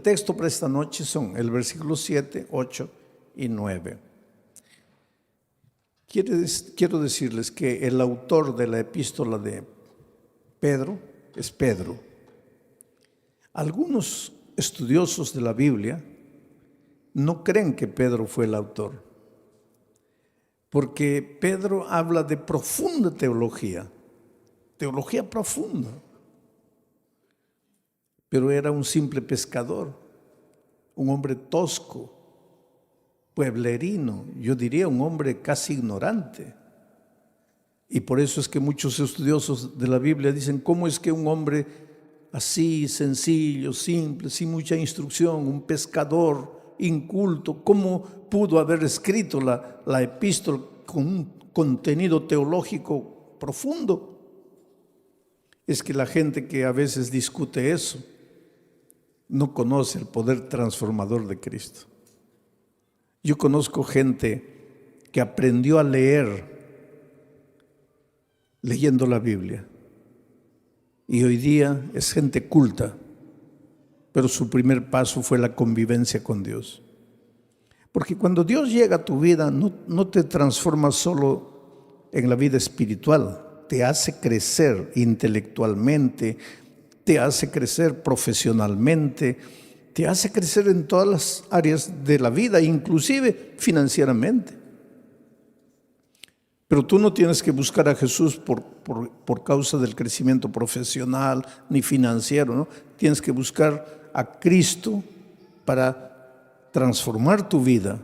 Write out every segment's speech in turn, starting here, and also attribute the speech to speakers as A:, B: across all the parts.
A: texto para esta noche son el versículo 7, 8 y 9. Quiero decirles que el autor de la epístola de Pedro es Pedro. Algunos estudiosos de la Biblia no creen que Pedro fue el autor, porque Pedro habla de profunda teología profunda, pero era un simple pescador, un hombre tosco, pueblerino, yo diría un hombre casi ignorante. Y por eso es que muchos estudiosos de la Biblia dicen, ¿cómo es que un hombre así, sencillo, simple, sin mucha instrucción, un pescador inculto, cómo pudo haber escrito la epístola con un contenido teológico profundo? Es que la gente que a veces discute eso no conoce el poder transformador de Cristo. Yo conozco gente que aprendió a leer leyendo la Biblia y hoy día es gente culta, pero su primer paso fue la convivencia con Dios. Porque cuando Dios llega a tu vida no te transforma solo en la vida espiritual, te hace crecer intelectualmente, te hace crecer profesionalmente, te hace crecer en todas las áreas de la vida, inclusive financieramente. Pero tú no tienes que buscar a Jesús por causa del crecimiento profesional ni financiero, ¿no? Tienes que buscar a Cristo para transformar tu vida.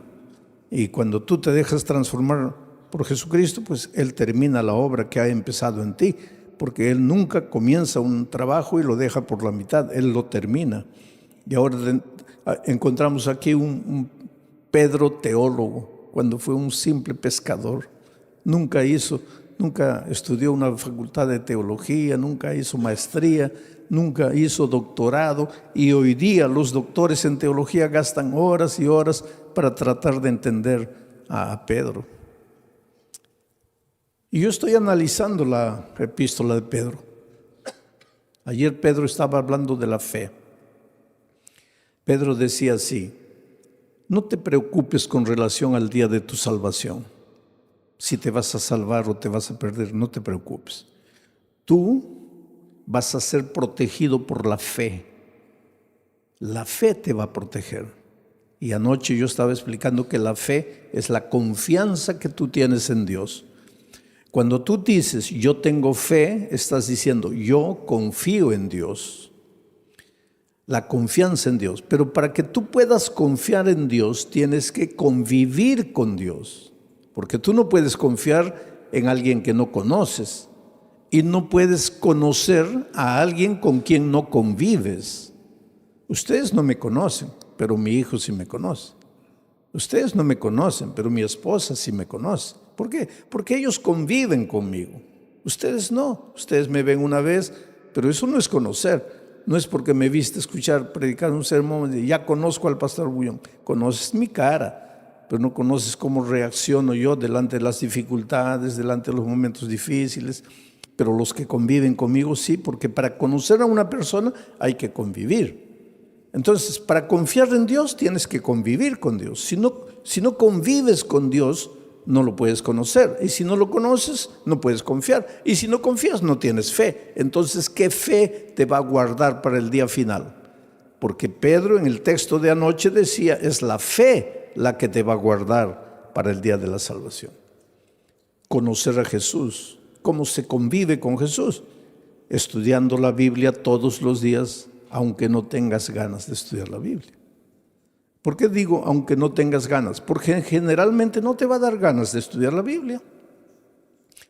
A: Y cuando tú te dejas transformar por Jesucristo, pues Él termina la obra que ha empezado en ti, porque Él nunca comienza un trabajo y lo deja por la mitad, Él lo termina. Y ahora encontramos aquí un Pedro teólogo, cuando fue un simple pescador. Nunca estudió una facultad de teología, nunca hizo maestría, nunca hizo doctorado, y hoy día los doctores en teología gastan horas y horas para tratar de entender a Pedro. Y yo estoy analizando la epístola de Pedro. Ayer Pedro estaba hablando de la fe. Pedro decía así: no te preocupes con relación al día de tu salvación. Si te vas a salvar o te vas a perder, no te preocupes. Tú vas a ser protegido por la fe. La fe te va a proteger. Y anoche yo estaba explicando que la fe es la confianza que tú tienes en Dios. Cuando tú dices, yo tengo fe, estás diciendo, yo confío en Dios. La confianza en Dios. Pero para que tú puedas confiar en Dios, tienes que convivir con Dios. Porque tú no puedes confiar en alguien que no conoces. Y no puedes conocer a alguien con quien no convives. Ustedes no me conocen, pero mi hijo sí me conoce. Ustedes no me conocen, pero mi esposa sí me conoce. ¿Por qué? Porque ellos conviven conmigo. Ustedes no. Ustedes me ven una vez, pero eso no es conocer. No es porque me viste predicar un sermón y ya conozco al pastor Bullón. Conoces mi cara, pero no conoces cómo reacciono yo delante de las dificultades, delante de los momentos difíciles. Pero los que conviven conmigo sí, porque para conocer a una persona hay que convivir. Entonces, para confiar en Dios tienes que convivir con Dios. Si no convives con Dios, no lo puedes conocer. Y si no lo conoces, no puedes confiar. Y si no confías, no tienes fe. Entonces, ¿qué fe te va a guardar para el día final? Porque Pedro en el texto de anoche decía, es la fe la que te va a guardar para el día de la salvación. Conocer a Jesús. ¿Cómo se convive con Jesús? Estudiando la Biblia todos los días, aunque no tengas ganas de estudiar la Biblia. ¿Por qué digo aunque no tengas ganas? Porque generalmente no te va a dar ganas de estudiar la Biblia.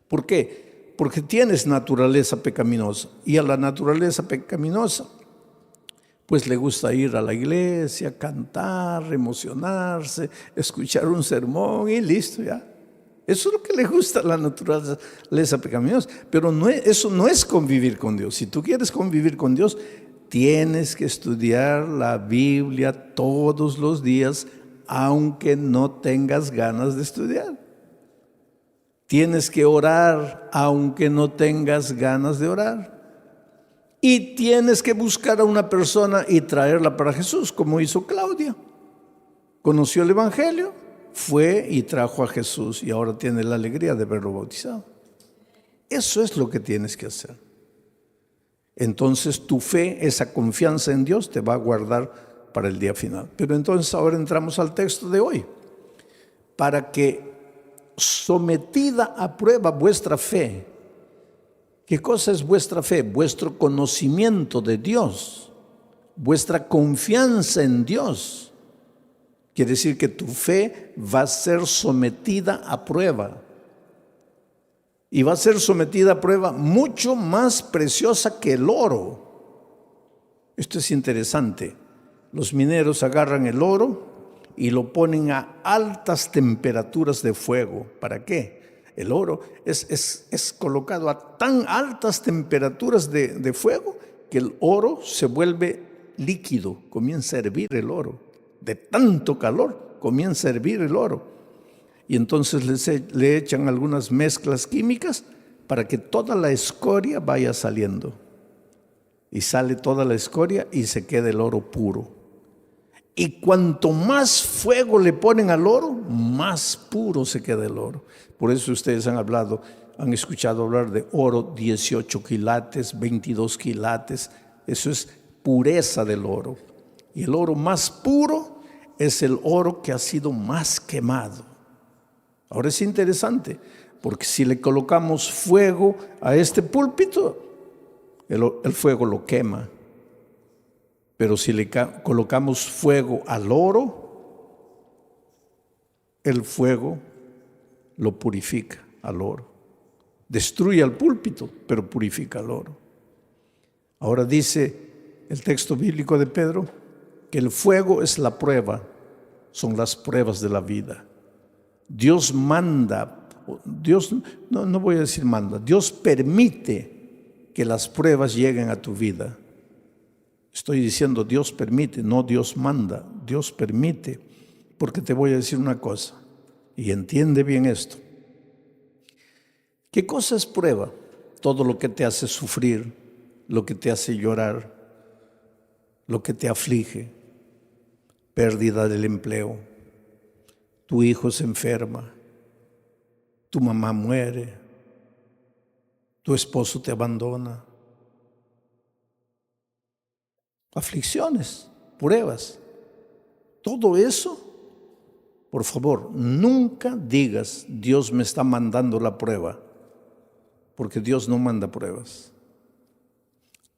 A: ¿Por qué? Porque tienes naturaleza pecaminosa, y a la naturaleza pecaminosa pues le gusta ir a la iglesia, cantar, emocionarse, escuchar un sermón y listo ya. Eso es lo que le gusta a la naturaleza pecaminosa, pero eso no es convivir con Dios. Si tú quieres convivir con Dios, tienes que estudiar la Biblia todos los días, aunque no tengas ganas de estudiar. Tienes que orar, aunque no tengas ganas de orar. Y tienes que buscar a una persona y traerla para Jesús, como hizo Claudia. Conoció el Evangelio, fue y trajo a Jesús y ahora tiene la alegría de verlo bautizado. Eso es lo que tienes que hacer. Entonces tu fe, esa confianza en Dios te va a guardar para el día final. Pero entonces ahora entramos al texto de hoy. Para que sometida a prueba vuestra fe. ¿Qué cosa es vuestra fe? Vuestro conocimiento de Dios, vuestra confianza en Dios. Quiere decir que tu fe va a ser sometida a prueba. Y va a ser sometida a prueba mucho más preciosa que el oro. Esto es interesante. Los mineros agarran el oro y lo ponen a altas temperaturas de fuego. ¿Para qué? El oro es colocado a tan altas temperaturas de fuego que el oro se vuelve líquido, comienza a hervir el oro. De tanto calor comienza a hervir el oro. Y entonces le echan algunas mezclas químicas para que toda la escoria vaya saliendo. Y sale toda la escoria y se queda el oro puro. Y cuanto más fuego le ponen al oro, más puro se queda el oro. Por eso ustedes han escuchado hablar de oro 18 quilates, 22 quilates. Eso es pureza del oro. Y el oro más puro es el oro que ha sido más quemado. Ahora es interesante, porque si le colocamos fuego a este púlpito, el fuego lo quema. Pero si le colocamos fuego al oro, el fuego lo purifica al oro. Destruye al púlpito, pero purifica al oro. Ahora dice el texto bíblico de Pedro que el fuego es la prueba, son las pruebas de la vida. Dios manda, no voy a decir manda, Dios permite que las pruebas lleguen a tu vida. Estoy diciendo Dios permite, no Dios manda, Dios permite, porque te voy a decir una cosa, y entiende bien esto. ¿Qué cosa es prueba? Todo lo que te hace sufrir, lo que te hace llorar, lo que te aflige, pérdida del empleo, tu hijo se enferma, tu mamá muere, tu esposo te abandona. Aflicciones, pruebas, todo eso, por favor, nunca digas Dios me está mandando la prueba, porque Dios no manda pruebas.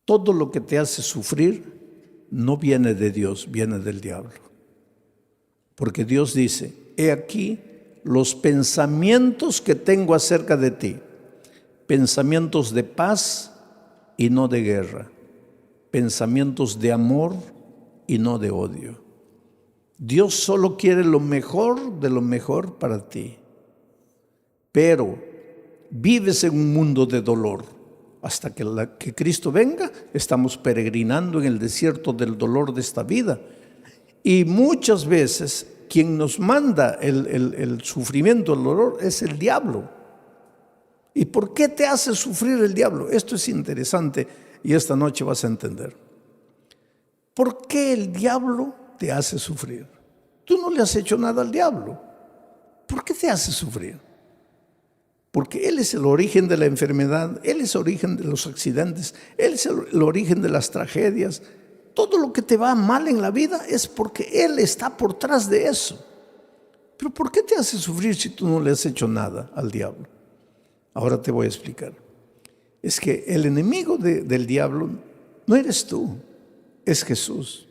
A: Todo lo que te hace sufrir no viene de Dios, viene del diablo. Porque Dios dice, he aquí los pensamientos que tengo acerca de ti, pensamientos de paz y no de guerra, pensamientos de amor y no de odio. Dios solo quiere lo mejor de lo mejor para ti. Pero vives en un mundo de dolor. Hasta que Cristo venga, estamos peregrinando en el desierto del dolor de esta vida. Y muchas veces quien nos manda el sufrimiento, el dolor, es el diablo. ¿Y por qué te hace sufrir el diablo? Esto es interesante y esta noche vas a entender. ¿Por qué el diablo te hace sufrir? Tú no le has hecho nada al diablo. ¿Por qué te hace sufrir? Porque Él es el origen de la enfermedad, Él es el origen de los accidentes, Él es el origen de las tragedias. Todo lo que te va mal en la vida es porque Él está por detrás de eso. Pero ¿por qué te hace sufrir si tú no le has hecho nada al diablo? Ahora te voy a explicar. Es que el enemigo del diablo no eres tú, es Jesús.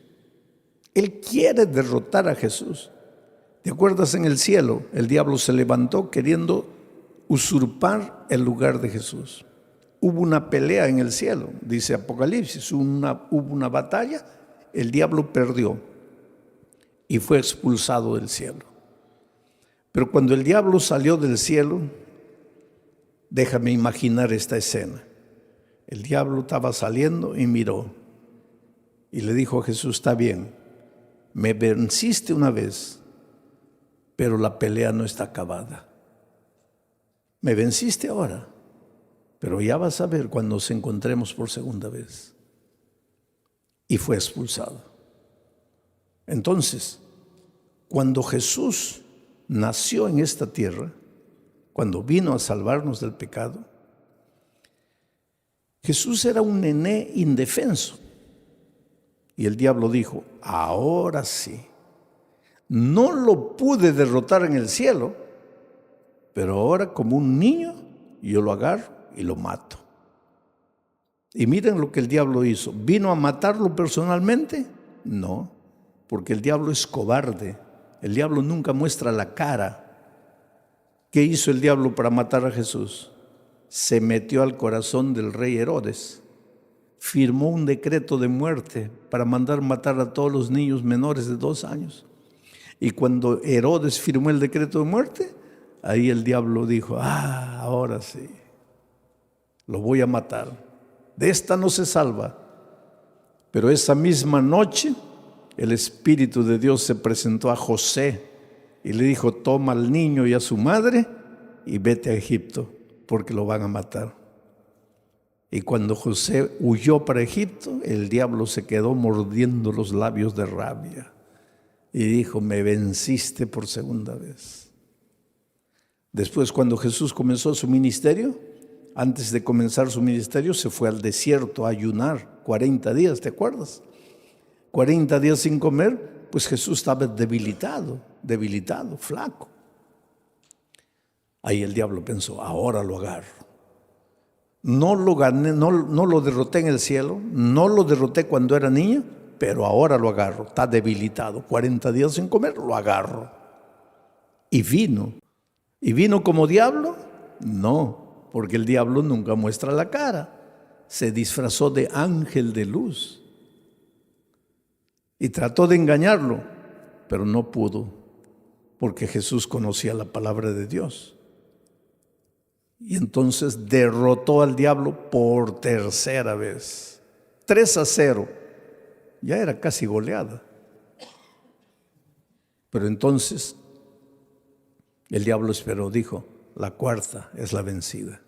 A: Él quiere derrotar a Jesús. ¿Te acuerdas en el cielo? El diablo se levantó queriendo usurpar el lugar de Jesús. Hubo una pelea en el cielo, dice Apocalipsis, hubo una batalla, el diablo perdió y fue expulsado del cielo. Pero cuando el diablo salió del cielo, déjame imaginar esta escena. El diablo estaba saliendo y miró y le dijo a Jesús, está bien, me venciste una vez, pero la pelea no está acabada. Me venciste ahora, pero ya vas a ver cuando nos encontremos por segunda vez. y fue expulsado. Entonces, cuando Jesús nació en esta tierra, cuando vino a salvarnos del pecado, Jesús era un nené indefenso. Y el diablo dijo, ahora sí, no lo pude derrotar en el cielo, pero ahora como un niño yo lo agarro y lo mato. Y miren lo que el diablo hizo. ¿Vino a matarlo personalmente? No, porque el diablo es cobarde. El diablo nunca muestra la cara. ¿Qué hizo el diablo para matar a Jesús? Se metió al corazón del rey Herodes. Firmó un decreto de muerte para mandar matar a todos los niños menores de 2 años. Y cuando Herodes firmó el decreto de muerte, ahí el diablo dijo, ahora sí, lo voy a matar. De esta no se salva. Pero esa misma noche, el Espíritu de Dios se presentó a José y le dijo, toma al niño y a su madre y vete a Egipto, porque lo van a matar. Y cuando José huyó para Egipto, el diablo se quedó mordiendo los labios de rabia y dijo, me venciste por segunda vez. Después, cuando Jesús comenzó su ministerio, antes de comenzar su ministerio, se fue al desierto a ayunar 40 días, ¿te acuerdas? 40 días sin comer, pues Jesús estaba debilitado, flaco. Ahí el diablo pensó, ahora lo agarro. No lo gané, no lo derroté en el cielo, no lo derroté cuando era niño, pero ahora lo agarro. Está debilitado, 40 días sin comer, lo agarro. Y vino. ¿Y vino como diablo? No, porque el diablo nunca muestra la cara. Se disfrazó de ángel de luz. Y trató de engañarlo, pero no pudo, porque Jesús conocía la palabra de Dios. Y entonces derrotó al diablo por tercera vez. 3-0. Ya era casi goleada. Pero entonces el diablo esperó, dijo, la cuarta es la vencida.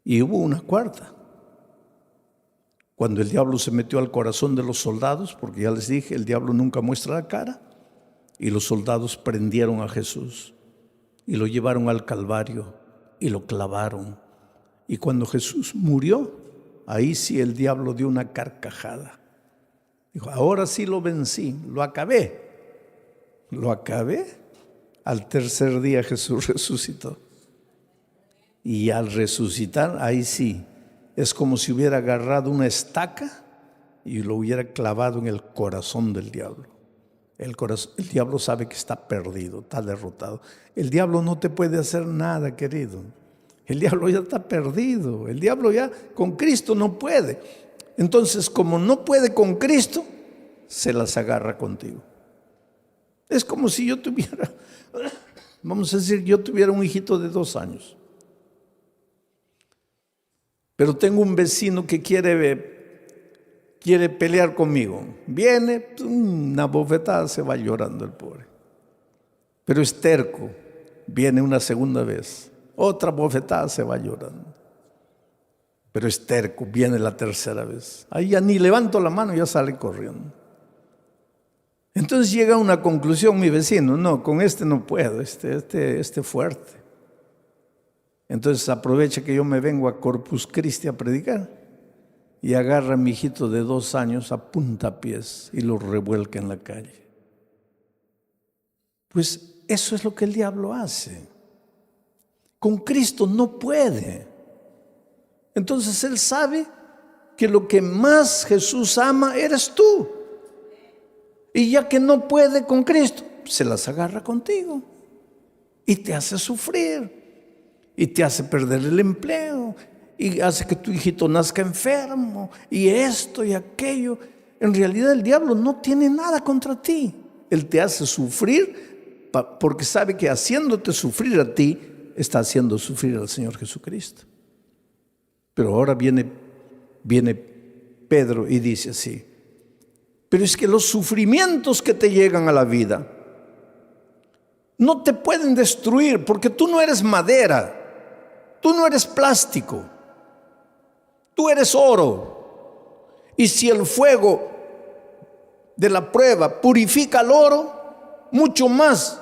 A: Y hubo una cuarta. Cuando el diablo se metió al corazón de los soldados, porque ya les dije, el diablo nunca muestra la cara, y los soldados prendieron a Jesús y lo llevaron al Calvario y lo clavaron. Y cuando Jesús murió, ahí sí el diablo dio una carcajada. Dijo, ahora sí lo vencí, lo acabé. Lo acabé. Al tercer día Jesús resucitó. Y al resucitar, ahí sí, es como si hubiera agarrado una estaca y lo hubiera clavado en el corazón del diablo. El diablo sabe que está perdido, está derrotado. El diablo no te puede hacer nada, querido. El diablo ya está perdido. El diablo ya con Cristo no puede. Entonces, como no puede con Cristo, se las agarra contigo. Es como si yo tuviera, vamos a decir, yo tuviera un hijito de 2 años. Pero tengo un vecino que quiere pelear conmigo. Viene, una bofetada, se va llorando el pobre. Pero es terco. Viene una segunda vez. Otra bofetada, se va llorando. Pero es terco. Viene la tercera vez. Ahí ya ni levanto la mano, ya sale corriendo. Entonces llega a una conclusión mi vecino. No, con este no puedo. Este fuerte. Entonces aprovecha que yo me vengo a Corpus Christi a predicar. Y agarra a mi hijito de 2 años a puntapiés y lo revuelca en la calle. Pues eso es lo que el diablo hace. Con Cristo no puede. Entonces él sabe que lo que más Jesús ama eres tú. Y ya que no puede con Cristo, se las agarra contigo. Y te hace sufrir. Y te hace perder el empleo. Y hace que tu hijito nazca enfermo, y esto y aquello. En realidad el diablo no tiene nada contra ti. Él te hace sufrir porque sabe que haciéndote sufrir a ti, está haciendo sufrir al Señor Jesucristo. Pero ahora viene Pedro y dice así, pero es que los sufrimientos que te llegan a la vida no te pueden destruir, porque tú no eres madera, tú no eres plástico. Tú eres oro Y si el fuego de la prueba purifica al oro, mucho más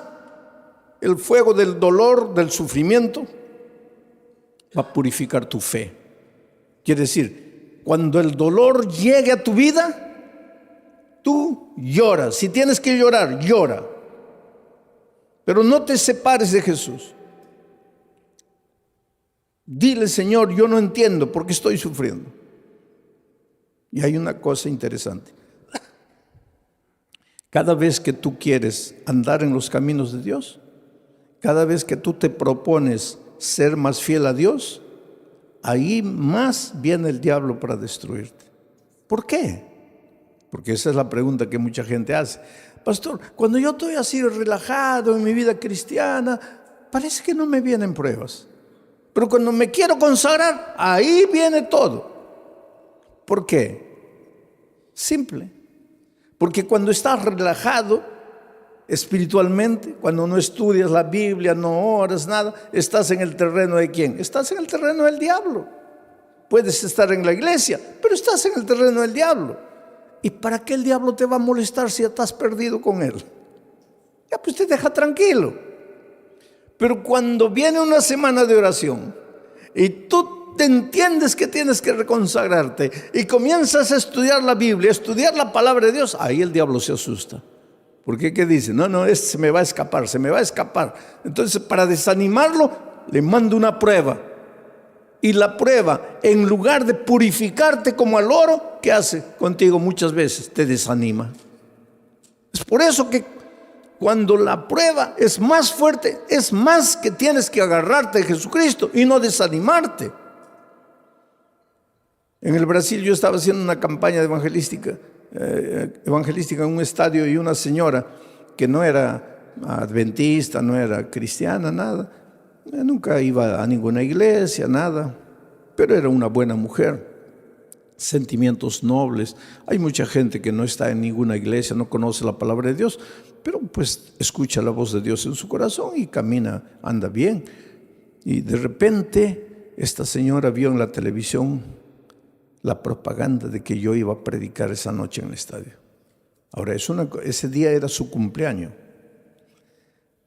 A: el fuego del dolor, del sufrimiento, va a purificar tu fe. Quiere decir, cuando el dolor llegue a tu vida, tú lloras. Si tienes que llorar, llora. Pero no te separes de Jesús. Dile, Señor, yo no entiendo por qué estoy sufriendo. Y hay una cosa interesante. Cada vez que tú quieres andar en los caminos de Dios, cada vez que tú te propones ser más fiel a Dios, ahí más viene el diablo para destruirte. ¿Por qué? Porque esa es la pregunta que mucha gente hace. Pastor, cuando yo estoy así relajado en mi vida cristiana, parece que no me vienen pruebas. Pero cuando me quiero consagrar, ahí viene todo. ¿Por qué? Simple. Porque cuando estás relajado espiritualmente, cuando no estudias la Biblia, no oras, nada, estás en el terreno de ¿quién? Estás en el terreno del diablo. Puedes estar en la iglesia, pero estás en el terreno del diablo. ¿Y para qué el diablo te va a molestar si ya estás perdido con él? Ya pues te deja tranquilo. Pero cuando viene una semana de oración y tú te entiendes que tienes que reconsagrarte y comienzas a estudiar la Biblia, a estudiar la palabra de Dios, ahí el diablo se asusta. Porque ¿qué dice? No, este se me va a escapar, se me va a escapar. Entonces, para desanimarlo, le mando una prueba. Y la prueba, en lugar de purificarte como al oro, ¿qué hace contigo muchas veces? Te desanima. Es por eso que cuando la prueba es más fuerte, es más que tienes que agarrarte de Jesucristo y no desanimarte. En el Brasil yo estaba haciendo una campaña evangelística en un estadio, y una señora que no era adventista, no era cristiana, nada, nunca iba a ninguna iglesia, nada, pero era una buena mujer, sentimientos nobles. Hay mucha gente que no está en ninguna iglesia, no conoce la palabra de Dios, pero pues escucha la voz de Dios en su corazón y camina, anda bien. Y de repente esta señora vio en la televisión la propaganda de que yo iba a predicar esa noche en el estadio. Ahora, ese día era su cumpleaños.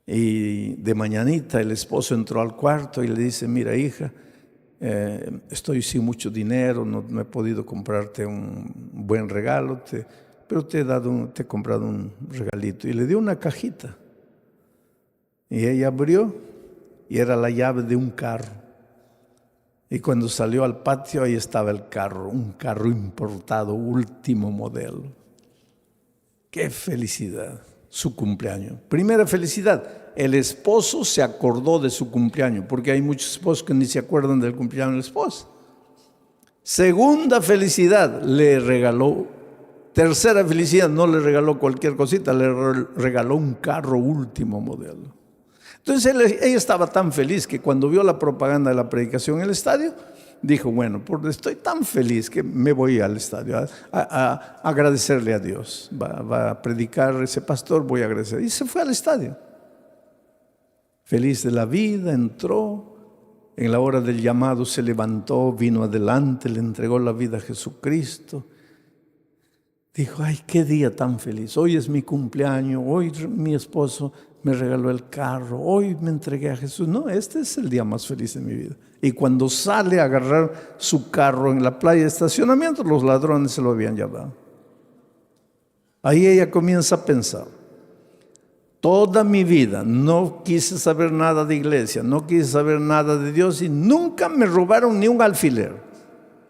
A: Y de mañanita el esposo entró al cuarto y le dice: mira, hija, estoy sin mucho dinero, no he podido comprarte un buen regalo, pero te he comprado un regalito. Y le dio una cajita. Y ella abrió y era la llave de un carro. Y cuando salió al patio, ahí estaba el carro, un carro importado, último modelo. ¡Qué felicidad! Su cumpleaños. Primera felicidad, el esposo se acordó de su cumpleaños, porque hay muchos esposos que ni se acuerdan del cumpleaños de la esposa. Segunda felicidad, le regaló. Tercera felicidad, no le regaló cualquier cosita, le regaló un carro último modelo. Entonces ella estaba tan feliz que cuando vio la propaganda de la predicación en el estadio, dijo: bueno, estoy tan feliz que me voy al estadio a agradecerle a Dios. Va a predicar ese pastor, voy a agradecer. Y se fue al estadio. Feliz de la vida, entró. En la hora del llamado se levantó, vino adelante, le entregó la vida a Jesucristo. Dijo: ay, qué día tan feliz. Hoy es mi cumpleaños, hoy mi esposo me regaló el carro, hoy me entregué a Jesús. No, este es el día más feliz de mi vida. Y cuando sale a agarrar su carro en la playa de estacionamiento, los ladrones se lo habían llevado. Ahí ella comienza a pensar: toda mi vida no quise saber nada de iglesia, no quise saber nada de Dios y nunca me robaron ni un alfiler.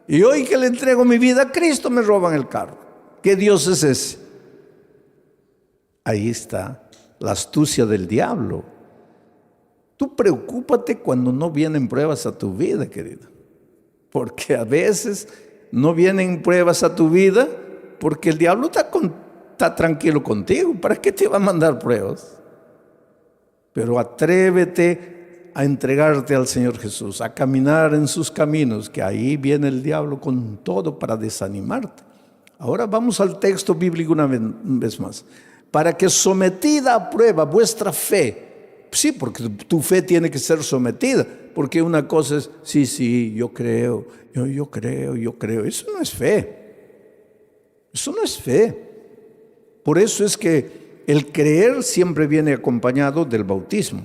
A: Y hoy que le entrego mi vida a Cristo, me roban el carro. ¿Qué Dios es ese? Ahí está la astucia del diablo. Tú preocúpate cuando no vienen pruebas a tu vida, querido. Porque a veces no vienen pruebas a tu vida porque el diablo está tranquilo contigo. ¿Para qué te va a mandar pruebas? Pero atrévete a entregarte al Señor Jesús, a caminar en sus caminos, que ahí viene el diablo con todo para desanimarte. Ahora vamos al texto bíblico una vez más. Para que sometida a prueba vuestra fe, sí, porque tu fe tiene que ser sometida, porque una cosa es, sí, yo creo, yo creo, eso no es fe. Eso no es fe. Por eso es que el creer siempre viene acompañado del bautismo.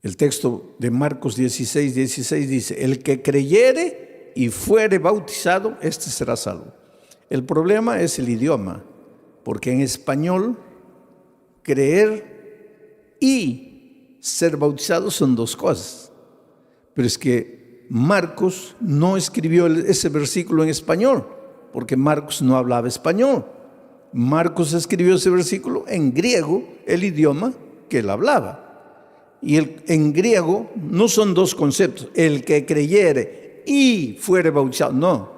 A: El texto de Marcos 16 dice, el que creyere y fuere bautizado, este será salvo. El problema es el idioma, porque en español creer y ser bautizado son dos cosas. Pero es que Marcos no escribió ese versículo en español, porque Marcos no hablaba español. Marcos escribió ese versículo en griego, el idioma que él hablaba. Y en griego no son dos conceptos, el que creyere y fuere bautizado, no,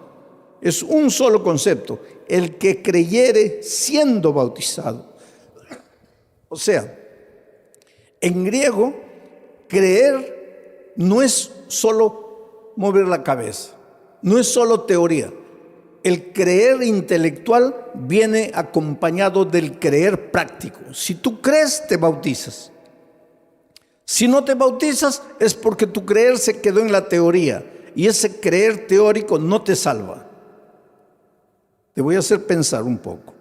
A: es un solo concepto, el que creyere siendo bautizado. O sea, en griego, creer no es solo mover la cabeza, no es solo teoría. El creer intelectual viene acompañado del creer práctico. Si tú crees, te bautizas. Si no te bautizas, es porque tu creer se quedó en la teoría. Y ese creer teórico no te salva. Te voy a hacer pensar un poco.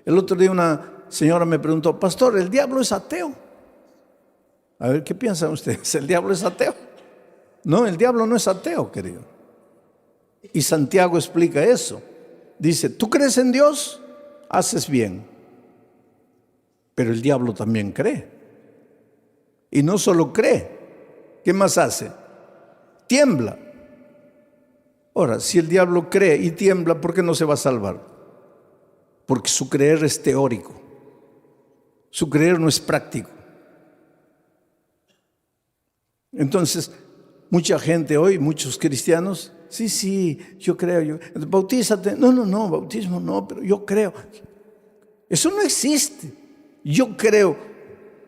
A: El otro día una señora me preguntó, pastor, ¿el diablo es ateo? A ver, ¿qué piensan ustedes? ¿El diablo es ateo? No, el diablo no es ateo, querido. Y Santiago explica eso. Dice, ¿tú crees en Dios? Haces bien. Pero el diablo también cree. Y no solo cree. ¿Qué más hace? Tiembla. Ahora, si el diablo cree y tiembla, ¿por qué no se va a salvar? Porque su creer es teórico. Su creer no es práctico. Entonces, mucha gente hoy, muchos cristianos, sí, yo creo, bautízate. No, bautismo no, pero yo creo. Eso no existe. Yo creo,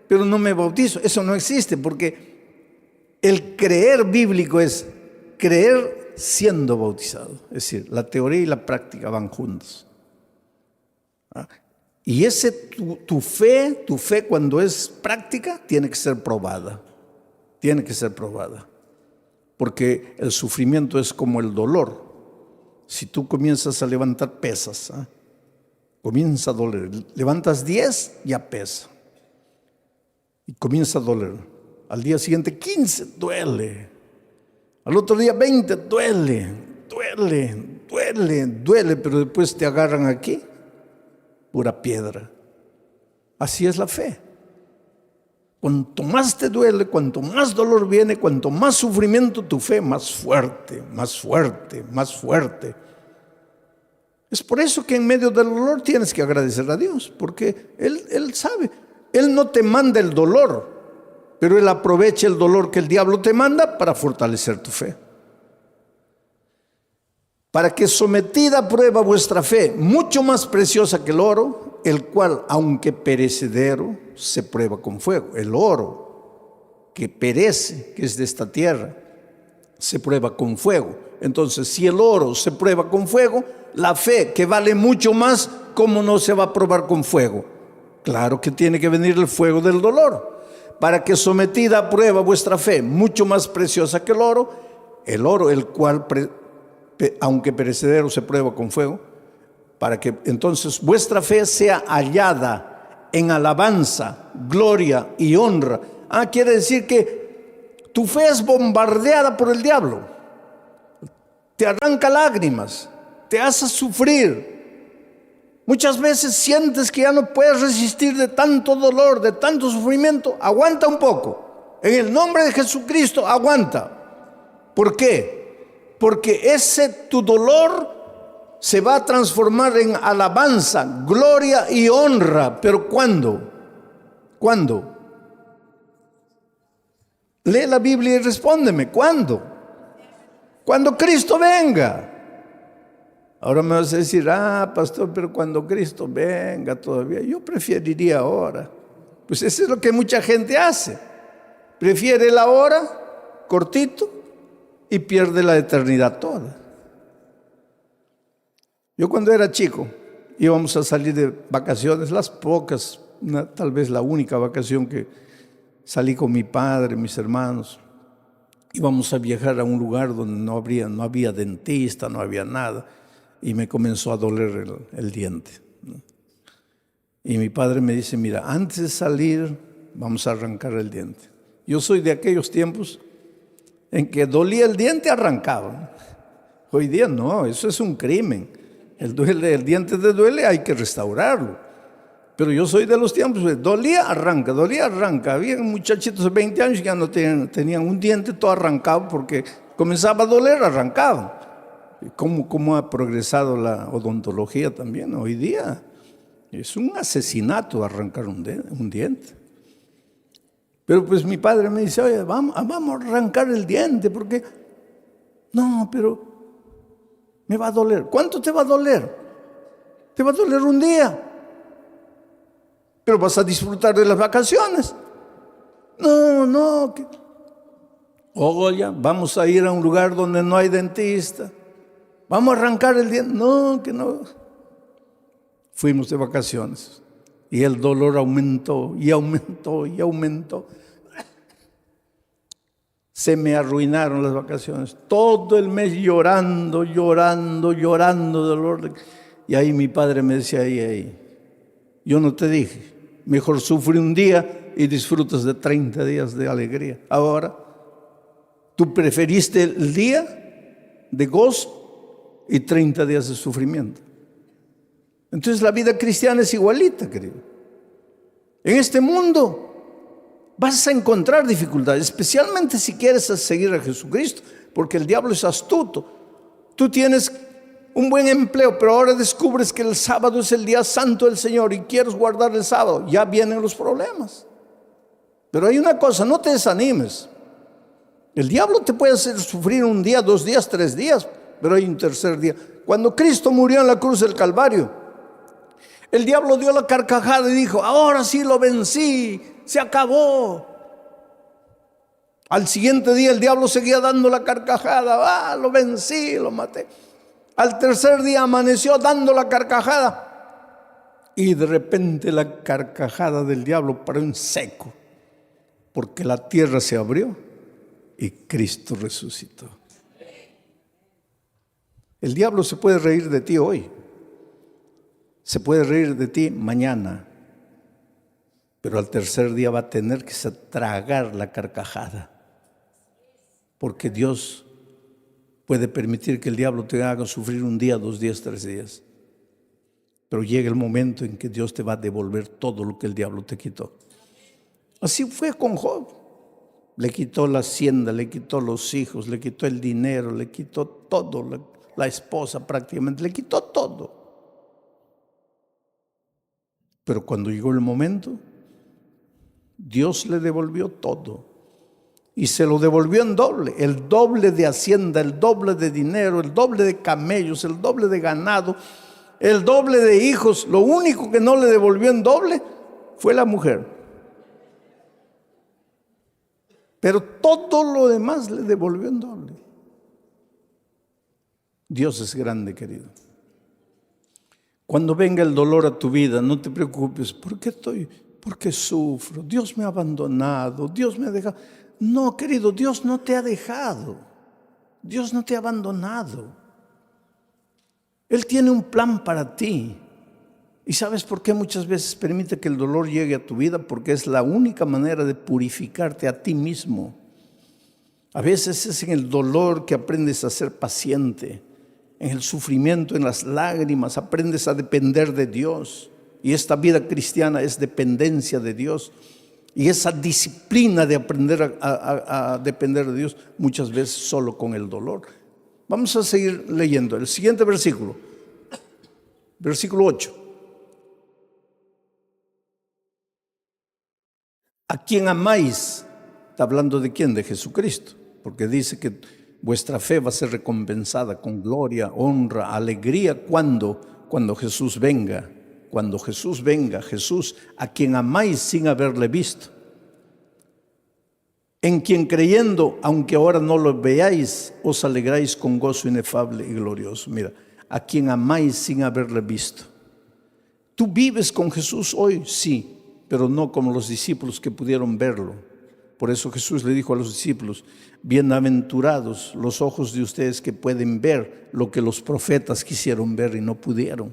A: pero no me bautizo. Eso no existe, porque el creer bíblico es creer siendo bautizado. Es decir, la teoría y la práctica van juntos. Y tu fe cuando es práctica, tiene que ser probada. Tiene que ser probada. Porque el sufrimiento es como el dolor. Si tú comienzas a levantar pesas, comienza a doler. Levantas 10, ya pesa. Y comienza a doler. Al día siguiente 15, duele. Al otro día 20, duele, pero después te agarran aquí, pura piedra. Así es la fe. Cuanto más te duele, cuanto más dolor viene, cuanto más sufrimiento, tu fe más fuerte, más fuerte, más fuerte. Es por eso que en medio del dolor tienes que agradecer a Dios, porque Él sabe. Él no te manda el dolor, pero Él aprovecha el dolor que el diablo te manda para fortalecer tu fe. Para que sometida a prueba vuestra fe, mucho más preciosa que el oro, el cual, aunque perecedero, se prueba con fuego. El oro que perece, que es de esta tierra, se prueba con fuego. Entonces, si el oro se prueba con fuego, la fe, que vale mucho más, ¿cómo no se va a probar con fuego? Claro que tiene que venir el fuego del dolor. Para que sometida a prueba vuestra fe, mucho más preciosa que el oro, el cual, aunque perecedero, se prueba con fuego, para que entonces vuestra fe sea hallada en alabanza, gloria y honra. Quiere decir que tu fe es bombardeada por el diablo. Te arranca lágrimas, te hace sufrir. Muchas veces sientes que ya no puedes resistir de tanto dolor, de tanto sufrimiento. Aguanta un poco. En el nombre de Jesucristo, aguanta. ¿Por qué? Porque tu dolor se va a transformar en alabanza, gloria y honra. ¿Pero cuándo? ¿Cuándo? Lee la Biblia y respóndeme. ¿Cuándo? Cuando Cristo venga. Ahora me vas a decir, pastor, pero cuando Cristo venga todavía, yo preferiría ahora. Pues eso es lo que mucha gente hace. Prefiere la hora, cortito, y pierde la eternidad toda. Yo cuando era chico, íbamos a salir de vacaciones, las pocas, tal vez la única vacación que salí con mi padre, mis hermanos. Íbamos a viajar a un lugar donde no había dentista, no había nada. y me comenzó a doler el diente. Y mi padre me dice, mira, antes de salir vamos a arrancar el diente. Yo soy de aquellos tiempos en que dolía el diente, arrancaba. Hoy día no, eso es un crimen. El diente te duele, hay que restaurarlo. Pero yo soy de los tiempos, dolía, arranca, dolía, arranca. Había muchachitos de 20 años que ya no tenían un diente todo arrancado porque comenzaba a doler, arrancaban. ¿Cómo ha progresado la odontología también hoy día? Es un asesinato arrancar un diente. Pero pues mi padre me dice, oye, vamos a arrancar el diente, porque no, pero me va a doler. ¿Cuánto te va a doler? Te va a doler un día, pero vas a disfrutar de las vacaciones. No. Oye, vamos a ir a un lugar donde no hay dentista. Vamos a arrancar el diente. No, que no. Fuimos de vacaciones y el dolor aumentó y aumentó y aumentó. Se me arruinaron las vacaciones. Todo el mes llorando de dolor. Y ahí mi padre me decía, ahí, yo no te dije, mejor sufre un día y disfrutas de 30 días de alegría. Ahora, tú preferiste el día de gozo y 30 días de sufrimiento. Entonces la vida cristiana es igualita, querido. En este mundo vas a encontrar dificultades, especialmente si quieres seguir a Jesucristo, porque el diablo es astuto. Tú tienes un buen empleo, pero ahora descubres que el sábado es el día santo del Señor y quieres guardar el sábado. Ya vienen los problemas. Pero hay una cosa, no te desanimes. El diablo te puede hacer sufrir un día, 2 días, 3 días, pero hay un tercer día. Cuando Cristo murió en la cruz del Calvario, el diablo dio la carcajada y dijo, ahora sí lo vencí, se acabó. Al siguiente día el diablo seguía dando la carcajada, lo vencí, lo maté. Al tercer día amaneció dando la carcajada y de repente la carcajada del diablo paró en seco, porque la tierra se abrió y Cristo resucitó. El diablo se puede reír de ti hoy, se puede reír de ti mañana, pero al tercer día va a tener que tragar la carcajada, porque Dios puede permitir que el diablo te haga sufrir un día, 2 días, 3 días, pero llega el momento en que Dios te va a devolver todo lo que el diablo te quitó. Así fue con Job. Le quitó la hacienda, le quitó los hijos, le quitó el dinero, le quitó todo, la esposa prácticamente, le quitó todo. Pero cuando llegó el momento, Dios le devolvió todo. Y se lo devolvió en doble. El doble de hacienda, el doble de dinero, el doble de camellos, el doble de ganado, el doble de hijos. Lo único que no le devolvió en doble fue la mujer. Pero todo lo demás le devolvió en doble. Dios es grande, querido. Cuando venga el dolor a tu vida, no te preocupes. ¿Por qué sufro? Dios me ha abandonado, Dios me ha dejado. No, querido, Dios no te ha dejado. Dios no te ha abandonado. Él tiene un plan para ti. ¿Y sabes por qué muchas veces permite que el dolor llegue a tu vida? Porque es la única manera de purificarte a ti mismo. A veces es en el dolor que aprendes a ser paciente. En el sufrimiento, en las lágrimas, aprendes a depender de Dios. Y esta vida cristiana es dependencia de Dios. Y esa disciplina de aprender a depender de Dios, muchas veces solo con el dolor. Vamos a seguir leyendo el siguiente versículo. Versículo 8. ¿A quién amáis? Está hablando de quién, de Jesucristo. Porque dice que vuestra fe va a ser recompensada con gloria, honra, alegría. ¿Cuándo? Cuando Jesús venga. Cuando Jesús venga, Jesús, a quien amáis sin haberle visto. En quien creyendo, aunque ahora no lo veáis, os alegráis con gozo inefable y glorioso. Mira, a quien amáis sin haberle visto. ¿Tú vives con Jesús hoy? Sí, pero no como los discípulos que pudieron verlo. Por eso Jesús le dijo a los discípulos: bienaventurados los ojos de ustedes que pueden ver lo que los profetas quisieron ver y no pudieron.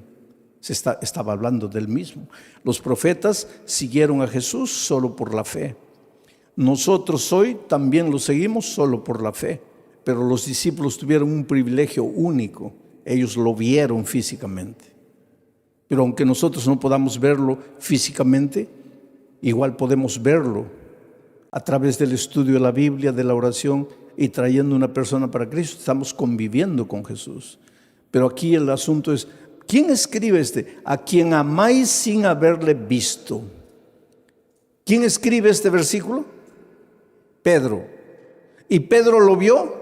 A: Estaba hablando del mismo. Los profetas siguieron a Jesús solo por la fe. Nosotros hoy también lo seguimos solo por la fe, pero los discípulos tuvieron un privilegio único. Ellos lo vieron físicamente. Pero aunque nosotros no podamos verlo físicamente, igual podemos verlo a través del estudio de la Biblia, de la oración y trayendo una persona para Cristo. Estamos conviviendo con Jesús. Pero aquí el asunto es: ¿quién escribe a quien amáis sin haberle visto? ¿Quién escribe este versículo? Pedro. Y Pedro lo vio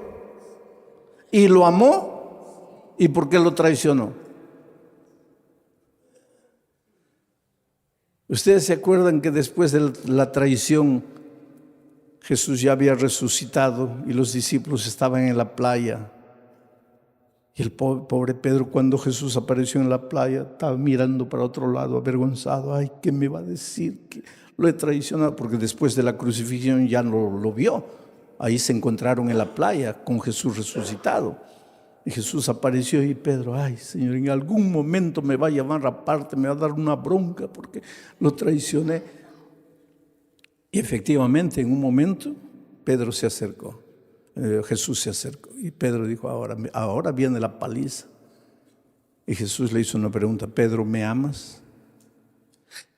A: y lo amó. ¿Y por qué lo traicionó? Ustedes se acuerdan que después de la traición Jesús ya había resucitado y los discípulos estaban en la playa. Y el pobre Pedro, cuando Jesús apareció en la playa, estaba mirando para otro lado, avergonzado. Ay, ¿qué me va a decir? Que lo he traicionado, porque después de la crucifixión ya no lo vio. Ahí se encontraron en la playa con Jesús resucitado. Y Jesús apareció y Pedro: ay, Señor, en algún momento me va a llamar aparte, me va a dar una bronca porque lo traicioné. Y efectivamente, en un momento, Pedro se acercó. Jesús se acercó y Pedro dijo: ahora viene la paliza. Y Jesús le hizo una pregunta: Pedro, ¿me amas?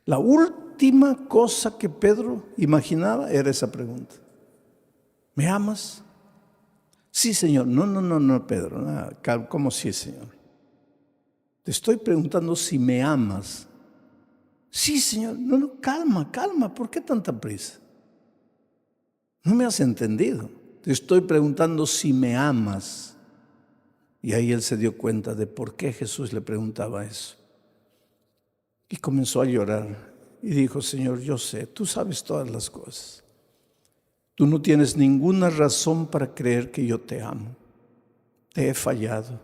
A: La última cosa que Pedro imaginaba era esa pregunta: ¿me amas? Sí, Señor. No, Pedro. ¿Cómo sí, Señor? Te estoy preguntando si me amas. Sí, Señor. No, calma. ¿Por qué tanta prisa? No me has entendido. Te estoy preguntando si me amas. Y ahí él se dio cuenta de por qué Jesús le preguntaba eso. Y comenzó a llorar. Y dijo: Señor, yo sé, tú sabes todas las cosas. Tú no tienes ninguna razón para creer que yo te amo. Te he fallado.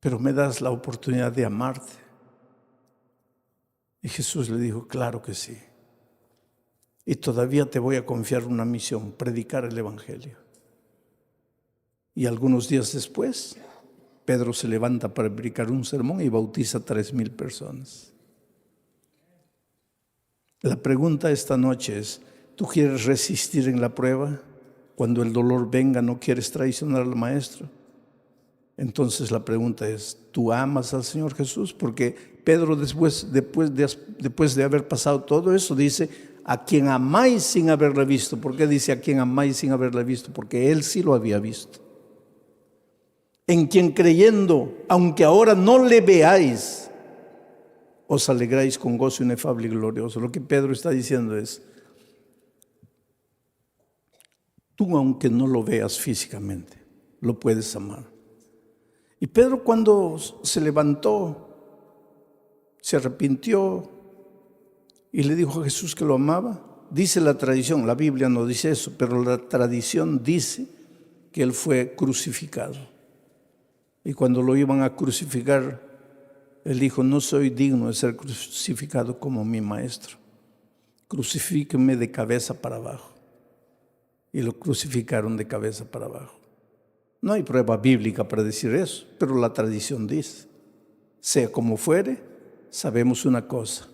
A: Pero me das la oportunidad de amarte. Y Jesús le dijo: claro que sí. Y todavía te voy a confiar una misión: predicar el Evangelio. Y algunos días después, Pedro se levanta para predicar un sermón y bautiza a 3,000 personas. La pregunta esta noche es: ¿tú quieres resistir en la prueba? Cuando el dolor venga, ¿no quieres traicionar al Maestro? Entonces la pregunta es: ¿tú amas al Señor Jesús? Porque Pedro después de haber pasado todo eso dice: a quien amáis sin haberle visto. ¿Por qué dice a quien amáis sin haberle visto? Porque él sí lo había visto. En quien creyendo, aunque ahora no le veáis, os alegráis con gozo inefable y glorioso. Lo que Pedro está diciendo es: tú, aunque no lo veas físicamente, lo puedes amar. Y Pedro, cuando se levantó, se arrepintió y le dijo a Jesús que lo amaba. Dice la tradición, la Biblia no dice eso, pero la tradición dice que él fue crucificado. Y cuando lo iban a crucificar, él dijo: no soy digno de ser crucificado como mi Maestro. Crucifíquenme de cabeza para abajo. Y lo crucificaron de cabeza para abajo. No hay prueba bíblica para decir eso, pero la tradición dice. Sea como fuere, sabemos una cosa: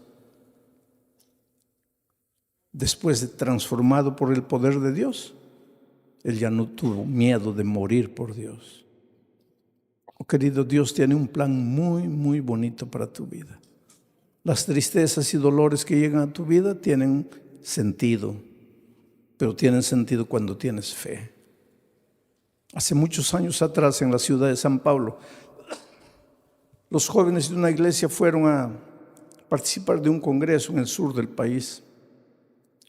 A: después de transformado por el poder de Dios, él ya no tuvo miedo de morir por Dios. Oh, querido, Dios tiene un plan muy, muy bonito para tu vida. Las tristezas y dolores que llegan a tu vida tienen sentido, pero tienen sentido cuando tienes fe. Hace muchos años atrás, en la ciudad de San Pablo, los jóvenes de una iglesia fueron a participar de un congreso en el sur del país.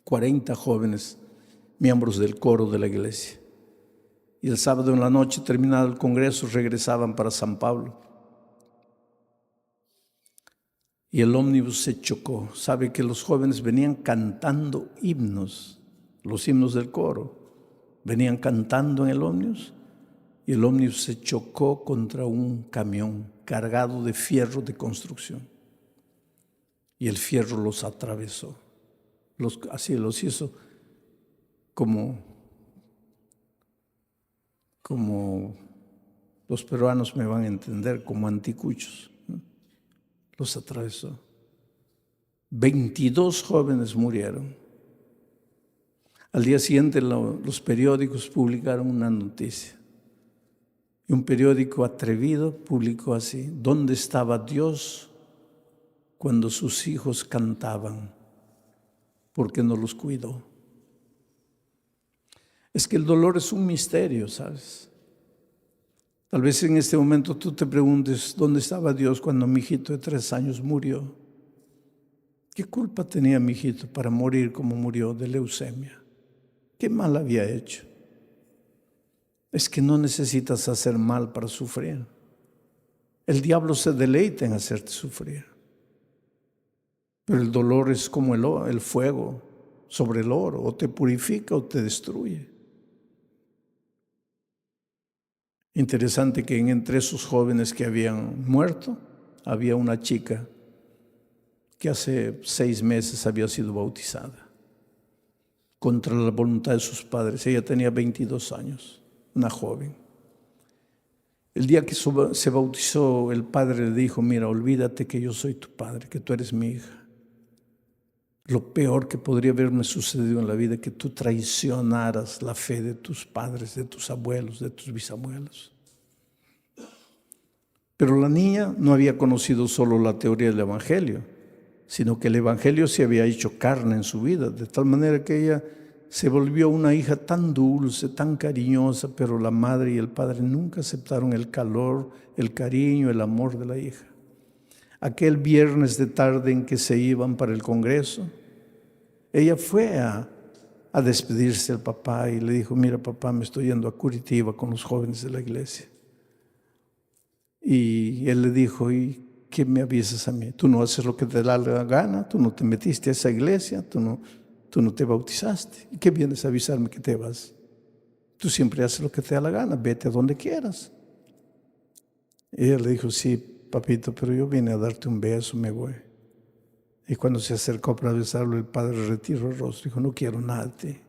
A: 40 jóvenes, miembros del coro de la iglesia. Y el sábado en la noche, terminado el congreso, regresaban para San Pablo. Y el ómnibus se chocó. Sabe que los jóvenes venían cantando himnos, los himnos del coro. Venían cantando en el ómnibus y el ómnibus se chocó contra un camión cargado de fierro de construcción. Y el fierro los atravesó. así los hizo como los peruanos me van a entender, como anticuchos, ¿no? Los atravesó. 22 jóvenes murieron. Al día siguiente los periódicos publicaron una noticia. Y un periódico atrevido publicó así: ¿dónde estaba Dios cuando sus hijos cantaban? ¿Por qué no los cuidó? Es que el dolor es un misterio, ¿sabes? Tal vez en este momento tú te preguntes, ¿dónde estaba Dios cuando mi hijito de 3 años murió? ¿Qué culpa tenía mi hijito para morir como murió de leucemia? ¿Qué mal había hecho? Es que no necesitas hacer mal para sufrir. El diablo se deleita en hacerte sufrir. Pero el dolor es como el fuego sobre el oro, o te purifica o te destruye. Interesante que entre esos jóvenes que habían muerto, había una chica que hace 6 meses había sido bautizada contra la voluntad de sus padres. Ella tenía 22 años, una joven. El día que se bautizó, el padre le dijo: mira, olvídate que yo soy tu padre, que tú eres mi hija. Lo peor que podría haberme sucedido en la vida es que tú traicionaras la fe de tus padres, de tus abuelos, de tus bisabuelos. Pero la niña no había conocido solo la teoría del Evangelio, sino que el Evangelio se había hecho carne en su vida, de tal manera que ella se volvió una hija tan dulce, tan cariñosa, pero la madre y el padre nunca aceptaron el calor, el cariño, el amor de la hija. Aquel viernes de tarde en que se iban para el congreso, ella fue a despedirse del papá y le dijo: mira, papá, me estoy yendo a Curitiba con los jóvenes de la iglesia. Y él le dijo: ¿y qué me avisas a mí? Tú no haces lo que te da la gana, tú no te metiste a esa iglesia, tú no te bautizaste. ¿Y qué vienes a avisarme que te vas? Tú siempre haces lo que te da la gana, vete a donde quieras. Y ella le dijo: sí, papito, pero yo vine a darte un beso, me voy. Y cuando se acercó para besarlo, el padre retiró el rostro, dijo: no quiero nada de ti.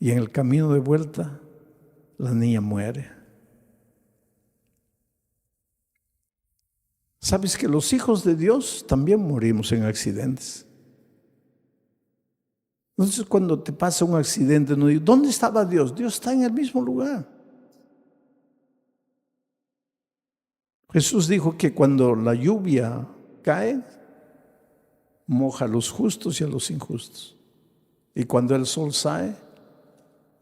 A: Y en el camino de vuelta, la niña muere. ¿Sabes que los hijos de Dios también morimos en accidentes? Entonces, cuando te pasa un accidente, no digo: ¿dónde estaba Dios? Dios está en el mismo lugar. Jesús dijo que cuando la lluvia cae, moja a los justos y a los injustos. Y cuando el sol sale,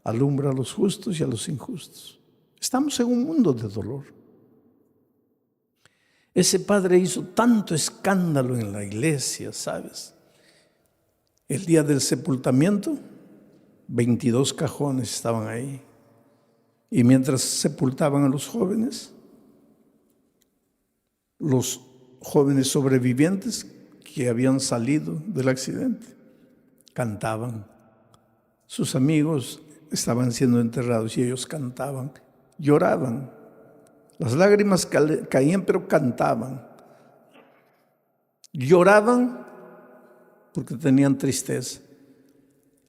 A: alumbra a los justos y a los injustos. Estamos en un mundo de dolor. Ese padre hizo tanto escándalo en la iglesia, ¿sabes? El día del sepultamiento, 22 cajones estaban ahí. Y mientras sepultaban a los jóvenes sobrevivientes que habían salido del accidente, cantaban. Sus amigos estaban siendo enterrados y ellos cantaban, lloraban. Las lágrimas caían, pero cantaban. Lloraban porque tenían tristeza.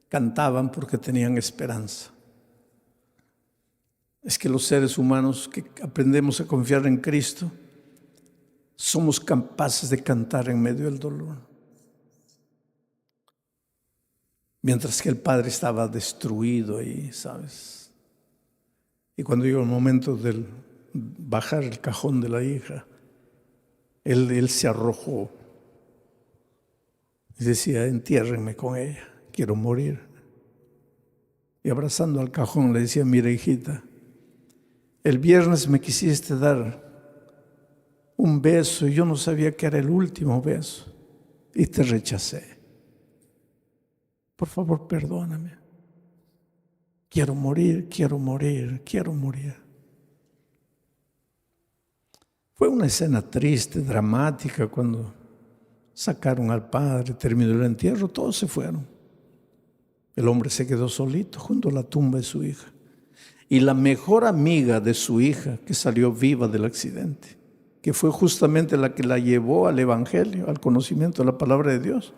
A: Cantaban porque tenían esperanza. Es que los seres humanos que aprendemos a confiar en Cristo somos capaces de cantar en medio del dolor. Mientras que el padre estaba destruido ahí, ¿sabes? Y cuando llegó el momento del bajar el cajón de la hija, él se arrojó y decía: entiérrenme con ella, quiero morir. Y abrazando al cajón le decía: mira, hijita, el viernes me quisiste dar un beso y yo no sabía que era el último beso y te rechacé. Por favor, perdóname. Quiero morir, quiero morir, quiero morir. Fue una escena triste, dramática, cuando sacaron al padre, terminó el entierro, todos se fueron. El hombre se quedó solito junto a la tumba de su hija. Y la mejor amiga de su hija, que salió viva del accidente, que fue justamente la que la llevó al Evangelio, al conocimiento de la palabra de Dios,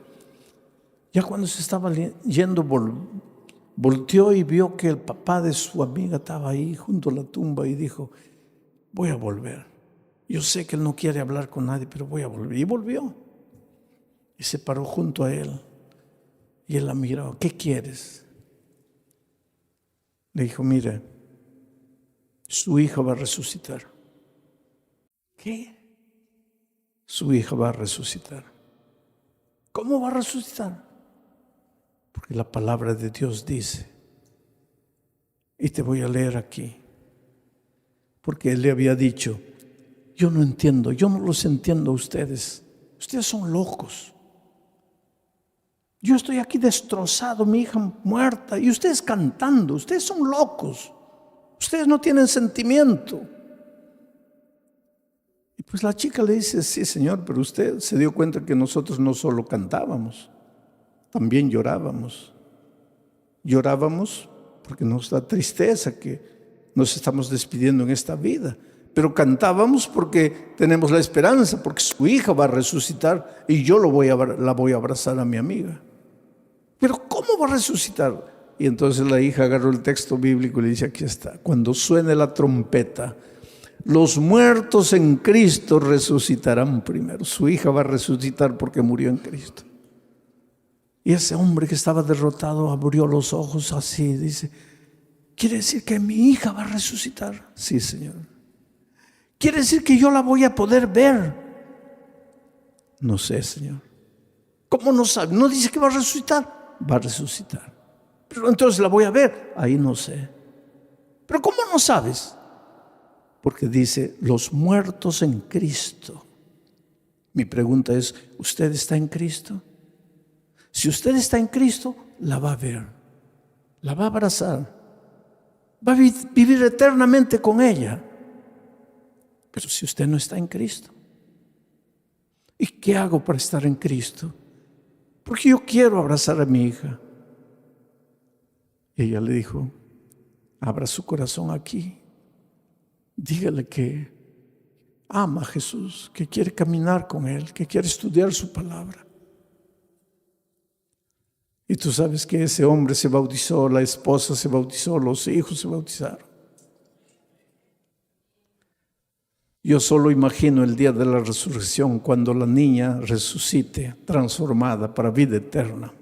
A: Ya cuando se estaba yendo, volteó y vio que el papá de su amiga estaba ahí junto a la tumba y dijo, voy a volver. Yo sé que él no quiere hablar con nadie, pero voy a volver. Y volvió. Y se paró junto a él. Y él la miró, ¿qué quieres? Le dijo, mire, su hija va a resucitar. ¿Qué? Su hija va a resucitar. ¿Cómo va a resucitar? Porque la palabra de Dios dice, y te voy a leer aquí, porque él le había dicho, yo no entiendo, yo no los entiendo a ustedes. Ustedes son locos. Yo estoy aquí destrozado, mi hija muerta, y ustedes cantando. Ustedes son locos. Ustedes no tienen sentimiento. Y pues la chica le dice, sí, señor, pero usted se dio cuenta que nosotros no solo cantábamos, también llorábamos. Llorábamos porque nos da tristeza que nos estamos despidiendo en esta vida. Pero cantábamos porque tenemos la esperanza, porque su hija va a resucitar y yo la voy a abrazar a mi amiga. Pero ¿cómo va a resucitar? Y entonces la hija agarró el texto bíblico y le dice, aquí está, cuando suene la trompeta, los muertos en Cristo resucitarán primero. Su hija va a resucitar porque murió en Cristo. Y ese hombre que estaba derrotado abrió los ojos así, dice, ¿quiere decir que mi hija va a resucitar? Sí, Señor. ¿Quiere decir que yo la voy a poder ver? No sé, Señor. ¿Cómo no sabe? No dice que va a resucitar. Va a resucitar. Pero entonces la voy a ver. Ahí no sé. ¿Pero cómo no sabes? Porque dice, los muertos en Cristo. Mi pregunta es, ¿usted está en Cristo? Si usted está en Cristo, la va a ver. La va a abrazar. Va a vivir eternamente con ella. Pero si usted no está en Cristo, ¿y qué hago para estar en Cristo? Porque yo quiero abrazar a mi hija. Y ella le dijo, abra su corazón aquí. Dígale que ama a Jesús, que quiere caminar con Él, que quiere estudiar su palabra. Y tú sabes que ese hombre se bautizó, la esposa se bautizó, los hijos se bautizaron. Yo solo imagino el día de la resurrección, cuando la niña resucite, transformada para vida eterna.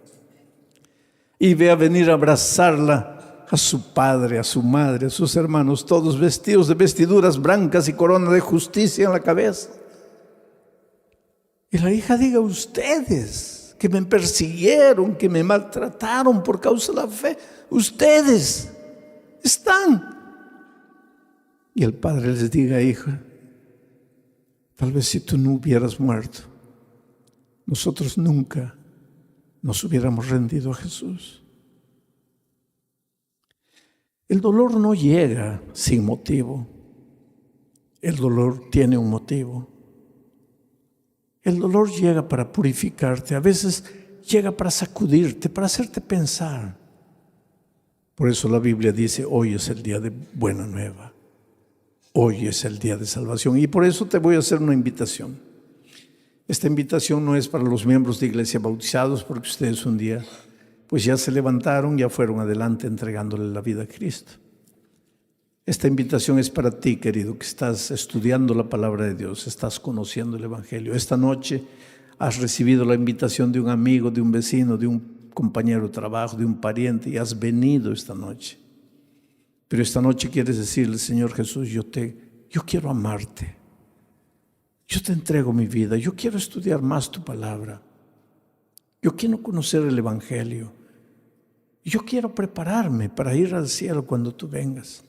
A: Y vea venir a abrazarla a su padre, a su madre, a sus hermanos, todos vestidos de vestiduras blancas y corona de justicia en la cabeza. Y la hija diga, ustedes que me persiguieron, que me maltrataron por causa de la fe, ustedes están. Y el padre les diga, hija, tal vez si tú no hubieras muerto, nosotros nunca nos hubiéramos rendido a Jesús. El dolor no llega sin motivo. El dolor tiene un motivo. El dolor llega para purificarte. A veces llega para sacudirte, para hacerte pensar. Por eso la Biblia dice, hoy es el día de buena nueva. Hoy es el día de salvación. Y por eso te voy a hacer una invitación. Esta invitación no es para los miembros de iglesia bautizados, porque ustedes un día pues ya se levantaron, ya fueron adelante entregándole la vida a Cristo. Esta invitación es para ti, querido, que estás estudiando la palabra de Dios, estás conociendo el Evangelio. Esta noche has recibido la invitación de un amigo, de un vecino, de un compañero de trabajo, de un pariente, y has venido esta noche. Pero esta noche quieres decirle, Señor Jesús, yo quiero amarte. Yo te entrego mi vida, yo quiero estudiar más tu palabra. Yo quiero conocer el Evangelio. Yo quiero prepararme para ir al cielo cuando tú vengas.